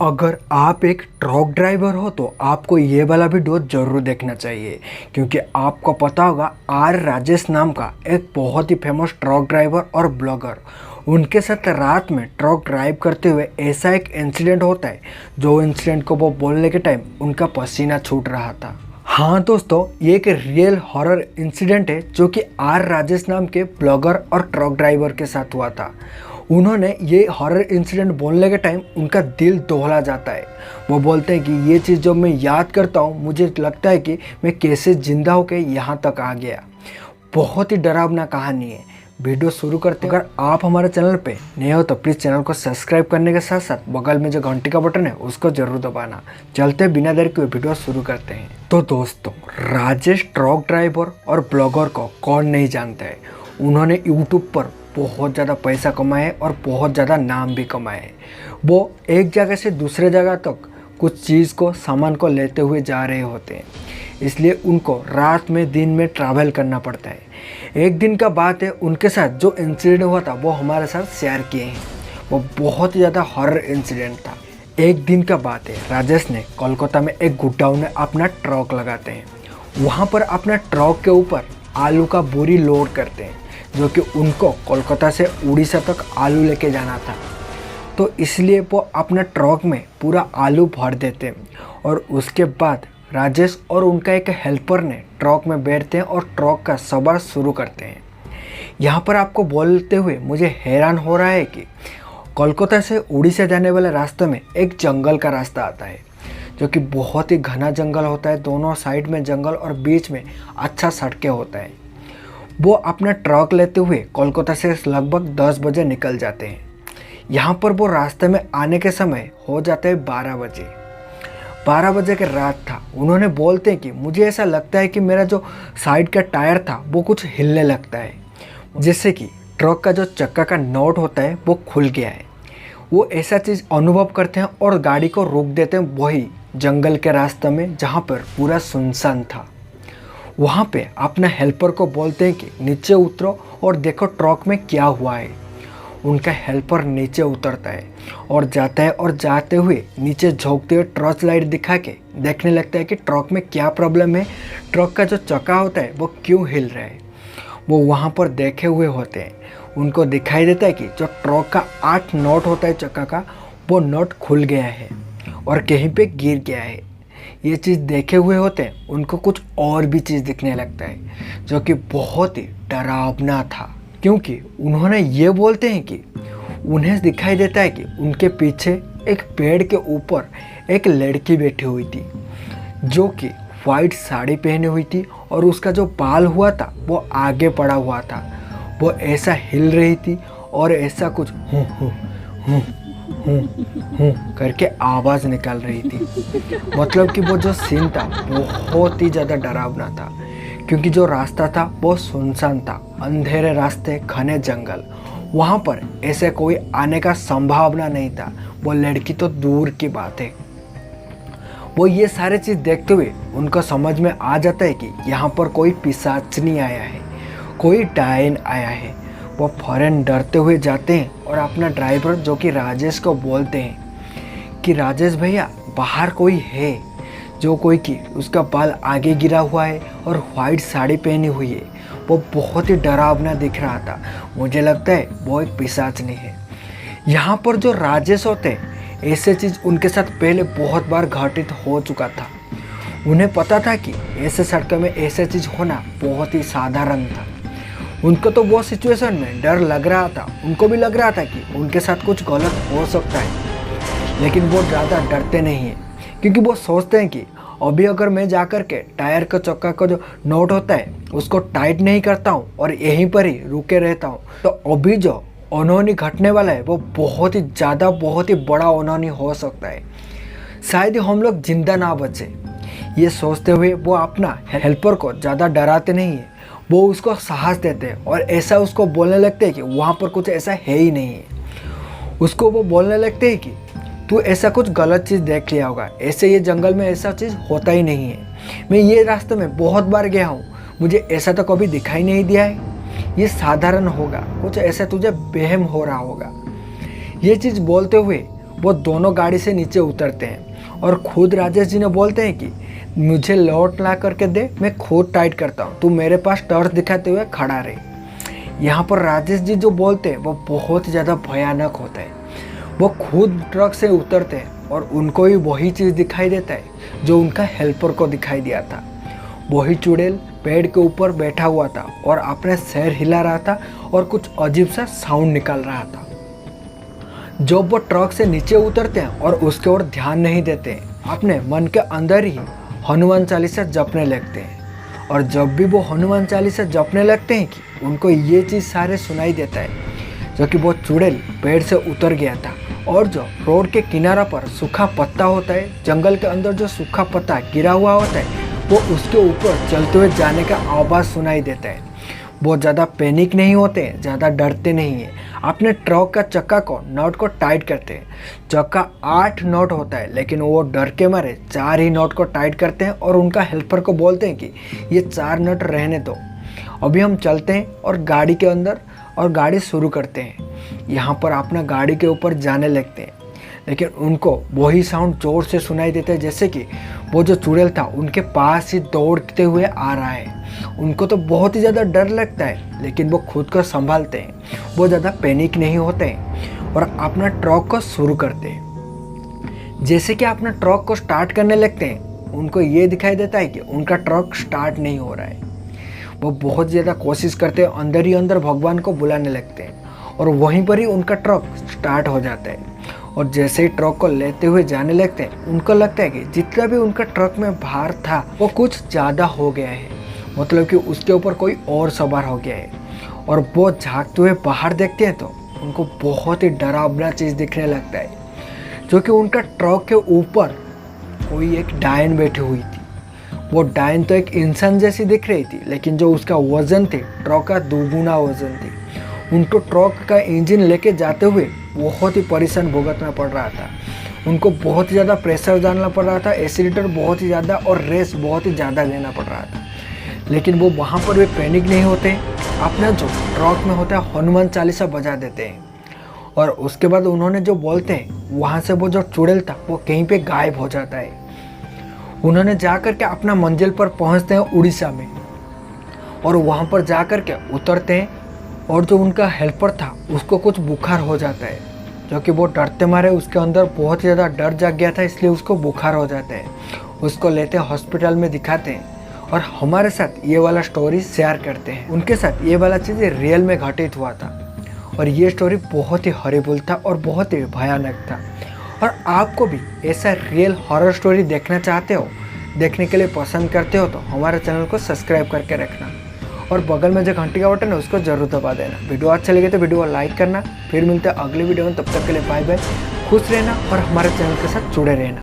अगर आप एक ट्रक ड्राइवर हो तो आपको ये वाला वीडियो ज़रूर देखना चाहिए, क्योंकि आपको पता होगा आर राजेश नाम का एक बहुत ही फेमस ट्रक ड्राइवर और ब्लॉगर, उनके साथ रात में ट्रक ड्राइव करते हुए ऐसा एक इंसिडेंट होता है जो इंसिडेंट को वो बोलने के टाइम उनका पसीना छूट रहा था। हाँ दोस्तों, ये एक रियल हॉरर इंसिडेंट है जो कि आर राजेश नाम के ब्लॉगर और ट्रक ड्राइवर के साथ हुआ था। उन्होंने ये हॉरर इंसिडेंट बोलने के टाइम उनका दिल दहला जाता है। वो बोलते हैं कि ये चीज़ जब मैं याद करता हूँ मुझे लगता है कि मैं कैसे ज़िंदा होकर यहाँ तक आ गया। बहुत ही डरावना कहानी है। वीडियो शुरू करते हैं। अगर आप हमारे चैनल पे नए हो तो प्लीज़ चैनल को सब्सक्राइब करने के साथ साथ बगल में जो घंटी का बटन है उसको ज़रूर दबाना। चलते बिना देर के वीडियो शुरू करते हैं। तो दोस्तों, राजेश ट्रक ड्राइवर और ब्लॉगर को कौन नहीं जानता है। उन्होंने यूट्यूब पर बहुत ज़्यादा पैसा कमाए और बहुत ज़्यादा नाम भी कमाए। वो एक जगह से दूसरे जगह तक कुछ चीज़ को सामान को लेते हुए जा रहे होते हैं, इसलिए उनको रात में दिन में ट्रैवल करना पड़ता है। एक दिन का बात है, उनके साथ जो इंसिडेंट हुआ था वो हमारे साथ शेयर किए हैं। वो बहुत ही ज़्यादा हॉरर इंसिडेंट था। एक दिन का बात है, राजेश ने कोलकाता में एक गोडाउन में अपना ट्रक लगाते हैं। वहाँ पर अपना ट्रक के ऊपर आलू का बोरी लोड करते हैं, जो कि उनको कोलकाता से उड़ीसा तक आलू लेके जाना था। तो इसलिए वो अपना ट्रक में पूरा आलू भर देते हैं और उसके बाद राजेश और उनका एक हेल्पर ने ट्रक में बैठते हैं और ट्रक का सफ़र शुरू करते हैं। यहाँ पर आपको बोलते हुए मुझे हैरान हो रहा है कि कोलकाता से उड़ीसा जाने वाले रास्ते में एक जंगल का रास्ता आता है, जो कि बहुत ही घना जंगल होता है। दोनों साइड में जंगल और बीच में अच्छा सड़कें होता है। वो अपना ट्रक लेते हुए कोलकाता से लगभग 10 बजे निकल जाते हैं। यहाँ पर वो रास्ते में आने के समय हो जाते हैं 12 बजे। 12 बजे के रात था। उन्होंने बोलते हैं कि मुझे ऐसा लगता है कि मेरा जो साइड का टायर था वो कुछ हिलने लगता है, जैसे कि ट्रक का जो चक्का का नॉट होता है वो खुल गया है। वो ऐसा चीज़ अनुभव करते हैं और गाड़ी को रोक देते हैं वही जंगल के रास्ते में, जहाँ पर पूरा सुनसान था। वहाँ पे अपना हेल्पर को बोलते हैं कि नीचे उतरो और देखो ट्रक में क्या हुआ है। उनका हेल्पर नीचे उतरता है और जाता है और जाते हुए नीचे झोंकते हुए टॉर्च लाइट दिखा के देखने लगता है कि ट्रक में क्या प्रॉब्लम है, ट्रक का जो चक्का होता है वो क्यों हिल रहा है। वो वहाँ पर देखे हुए होते हैं। उनको दिखाई देता है कि जो ट्रक का 8 नॉट होता है चक्का का, वो नॉट खुल गया है और कहीं पे गिर गया है। ये चीज़ देखे हुए होते हैं। उनको कुछ और भी चीज़ दिखने लगता है जो कि बहुत ही डरावना था, क्योंकि उन्होंने ये बोलते हैं कि उन्हें दिखाई देता है कि उनके पीछे एक पेड़ के ऊपर एक लड़की बैठी हुई थी, जो कि वाइट साड़ी पहनी हुई थी और उसका जो बाल हुआ था वो आगे पड़ा हुआ था। वो ऐसा हिल रही थी और ऐसा कुछ हूँ हूँ हूँ हूँ करके आवाज़ निकाल रही थी। मतलब कि वो जो सीन था बहुत ही ज़्यादा डरावना था, क्योंकि जो रास्ता था वो सुनसान था, अंधेरे रास्ते, घने जंगल। वहाँ पर ऐसे कोई आने का संभावना नहीं था। वो लड़की तो दूर की बात है। वो ये सारे चीज़ देखते हुए उनको समझ में आ जाता है कि यहाँ पर कोई पिशाचनी आया है, कोई डायन आया है। वो फौरन डरते हुए जाते हैं और अपना ड्राइवर जो कि राजेश को बोलते हैं कि राजेश भैया बाहर कोई है, जो कोई कि उसका बाल आगे गिरा हुआ है और वाइट साड़ी पहनी हुई है। वो बहुत ही डरावना दिख रहा था। मुझे लगता है वो एक पिशाचनी है। यहाँ पर जो राजेश होते हैं, ऐसे चीज़ उनके साथ पहले बहुत बार घटित हो चुका था। उन्हें पता था कि ऐसे सड़क में ऐसे चीज़ होना बहुत ही साधारण था। उनको तो वो सिचुएशन में डर लग रहा था। उनको भी लग रहा था कि उनके साथ कुछ गलत हो सकता है, लेकिन वो ज़्यादा डरते नहीं हैं, क्योंकि वो सोचते हैं कि अभी अगर मैं जाकर के टायर का चक्का का जो नॉट होता है उसको टाइट नहीं करता हूँ और यहीं पर ही रुके रहता हूँ, तो अभी जो अनहोनी घटने वाला है वो बहुत ही ज़्यादा, बहुत ही बड़ा अनहोनी हो सकता है। शायद ही हम लोग जिंदा ना बचे। ये सोचते हुए वो अपना हेल्पर को ज़्यादा डराते नहीं है। वो उसको साहस देते हैं और ऐसा उसको बोलने लगते हैं कि वहाँ पर कुछ ऐसा है ही नहीं है। उसको वो बोलने लगते हैं कि तू ऐसा कुछ गलत चीज़ देख लिया होगा, ऐसे ये जंगल में ऐसा चीज़ होता ही नहीं है। मैं ये रास्ते में बहुत बार गया हूँ, मुझे ऐसा तो कभी दिखाई नहीं दिया है। ये साधारण होगा, कुछ ऐसा तुझे वहम हो रहा होगा। ये चीज़ बोलते हुए वो दोनों गाड़ी से नीचे उतरते हैं और खुद राजेश जी ने बोलते हैं कि मुझे लौट ला करके दे, मैं खुद टाइट करता हूँ, तू मेरे पास टॉर्च दिखाते हुए खड़ा रहे। यहाँ पर राजेश जी जो बोलते हैं वो बहुत ज़्यादा भयानक होता है। वो खुद ट्रक से उतरते हैं और उनको ही वही चीज़ दिखाई देता है जो उनका हेल्पर को दिखाई दिया था। वही चुड़ैल पेड़ के ऊपर बैठा हुआ था और अपने सिर हिला रहा था और कुछ अजीब सा साउंड निकाल रहा था। जब वो ट्रक से नीचे उतरते हैं और उसके ओर ध्यान नहीं देते हैं, अपने मन के अंदर ही हनुमान चालीसा जपने लगते हैं। और जब भी वो हनुमान चालीसा जपने लगते हैं कि उनको ये चीज़ सारे सुनाई देता है, जो कि वो चुड़ैल पेड़ से उतर गया था और जो रोड के किनारा पर सूखा पत्ता होता है, जंगल के अंदर जो सूखा पत्ता गिरा हुआ होता है, वो उसके ऊपर चलते हुए जाने का आवाज़ सुनाई देता है। वो ज़्यादा पैनिक नहीं होते हैं, ज़्यादा डरते नहीं हैं। अपने ट्रक का चक्का को नट को टाइट करते हैं। चक्का 8 नट होता है, लेकिन वो डर के मारे 4 ही नट को टाइट करते हैं और उनका हेल्पर को बोलते हैं कि ये 4 नट रहने दो, अभी हम चलते हैं और गाड़ी के अंदर और गाड़ी शुरू करते हैं। यहाँ पर अपना गाड़ी के ऊपर जाने लगते हैं, लेकिन उनको वही साउंड ज़ोर से सुनाई देता है जैसे कि वो जो चुड़ैल था उनके पास ही दौड़ते हुए आ रहा है। उनको तो बहुत ही ज़्यादा डर लगता है, लेकिन वो खुद को संभालते हैं। वो ज़्यादा पैनिक नहीं होते हैं और अपना ट्रक को शुरू करते हैं। जैसे कि अपना ट्रक को स्टार्ट करने लगते हैं, उनको ये दिखाई देता है कि उनका ट्रक स्टार्ट नहीं हो रहा है। वो बहुत ज़्यादा कोशिश करते हैं, अंदर ही अंदर भगवान को बुलाने लगते हैं और वहीं पर ही उनका ट्रक स्टार्ट हो जाता है। और जैसे ही ट्रक को लेते हुए जाने लगते हैं, उनको लगता है कि जितना भी उनका ट्रक में भार था वो कुछ ज़्यादा हो गया है, मतलब कि उसके ऊपर कोई और सवार हो गया है। और वो झांकते हुए बाहर देखते हैं तो उनको बहुत ही डरावना चीज़ दिखने लगता है, जो कि उनका ट्रक के ऊपर कोई एक डायन बैठी हुई थी। वो डायन तो एक इंसान जैसी दिख रही थी, लेकिन जो उसका वज़न थे ट्रक का 2 गुना वज़न थी। उनको ट्रक का इंजन लेके जाते हुए बहुत ही परेशान भुगतना पड़ रहा था। उनको बहुत ही ज़्यादा प्रेशर डालना पड़ रहा था, एक्सीलेटर बहुत ही ज़्यादा और रेस बहुत ही ज़्यादा लेना पड़ रहा था। लेकिन वो वहाँ पर भी पैनिक नहीं होते, अपना जो ट्रक में होता है हनुमान चालीसा बजा देते हैं। और उसके बाद उन्होंने जो बोलते हैं, वहाँ से वो जो चुड़ैल था वो कहीं पे गायब हो जाता है। उन्होंने जा कर के अपना मंजिल पर पहुँचते हैं उड़ीसा में, और वहाँ पर जा कर के उतरते हैं। और जो उनका हेल्पर था उसको कुछ बुखार हो जाता है, जो कि वो डरते मारे उसके अंदर बहुत ज़्यादा डर जाग गया था, इसलिए उसको बुखार हो जाता है। उसको लेते हॉस्पिटल में दिखाते हैं और हमारे साथ ये वाला स्टोरी शेयर करते हैं। उनके साथ ये वाला चीज़ रियल में घटित हुआ था और ये स्टोरी बहुत ही हॉरिबल था और बहुत ही भयानक था। और आपको भी ऐसा रियल हॉरर स्टोरी देखना चाहते हो, देखने के लिए पसंद करते हो, तो हमारे चैनल को सब्सक्राइब करके रखना और बगल में जो घंटी का बटन है उसको जरूर दबा देना। वीडियो अच्छा लगे तो वीडियो को लाइक करना। फिर मिलते हैं अगले वीडियो में, तब तक के लिए बाय बाय, खुश रहना और हमारे चैनल के साथ जुड़े रहना।